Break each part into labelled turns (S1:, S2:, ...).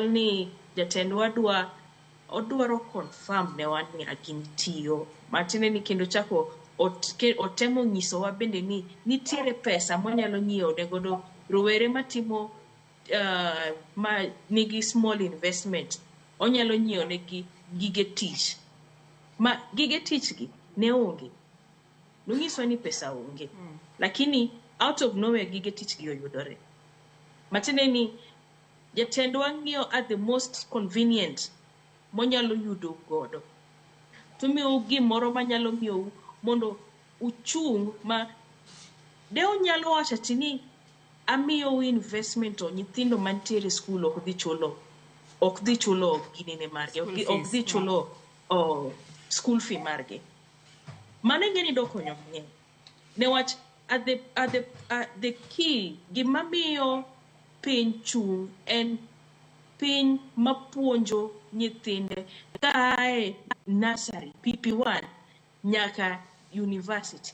S1: ni jatendwa odwaro confirm ne wan ni agin tiyo matine ni kendo chako otemo nyisowa bende ni nitiere pesa monyalo nyiewo ne godo rowere matimo ma nigi small investment onyalo nyiewo negi gige tich ma gige tich gi ne onge nungiswa ni pesa onge lakini out of nowhere gige tich gi oyudore matine ni jatendwa ng'iyo at the most convenient monyalo yudo godo tumiyo gimoro manyalo miyo mondo uchung ma de onyalo wacho tini amiyo investment o nyithindo mantiere school ok dhi chulo ginene marge ok dhi chulo school fee marge mane ngeni do konyo mang'eny newach at the key gimamiyo piny chung en piny mapuonjo nyithinde kae nursery PP1 nyaka university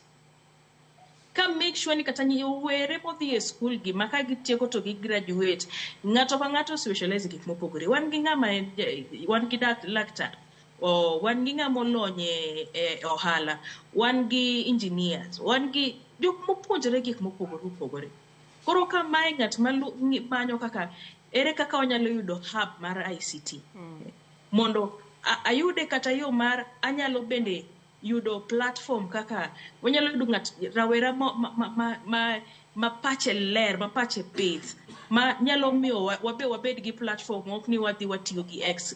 S1: ka make sure ni kata were modhi e school gi maka gitieko to gi graduate ng'ato ka ng'ato specialize gik mopogore wan gi ng'ama wan gi laktar wan gi ng'ama olonye ohala wan gi engineers wan gi jok mopuonjore gik mopogore koro ka mae ng'at manyo kaka ere kaka onyalo yudo hub mar ICT mondo ayude kata yo mar anyalo bende yudo platform kaka onyalo yudo rawera ma pache ler ma pache pith ma nyalo miyo wabed gi platform ok ni wadhi watiyo gi X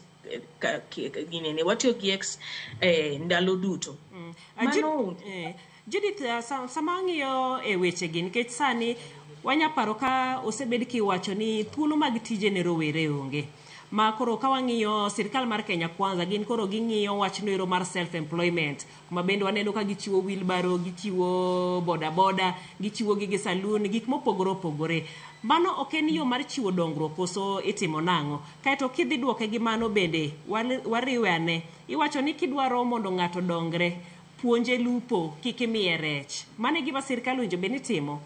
S1: ginene watiyo gi X ndalo duto
S2: Judith sama ng'iyo e weche gi nikech sani wanya paro ka osebed kiwacho ni thuolo mag tije ne rowere onge ma koro ka wang'iyo sirkal mar Kenya Kwanza gin koro ging'iyo wach noero mar self employment kuma bende waneno ka gichiwo wheelbarrow gichiwo boda gichiwo gige saloon gik mopogore opogore mano ok en yo mar chiwo dongruok koso itimo nang'o kaeto kidhi duoke gi mano bende wariwe ane iwacho ni kidwaro mondo ng'ato dongre puonje lupo kik imiye rech mane gima sirkal winjo bende timo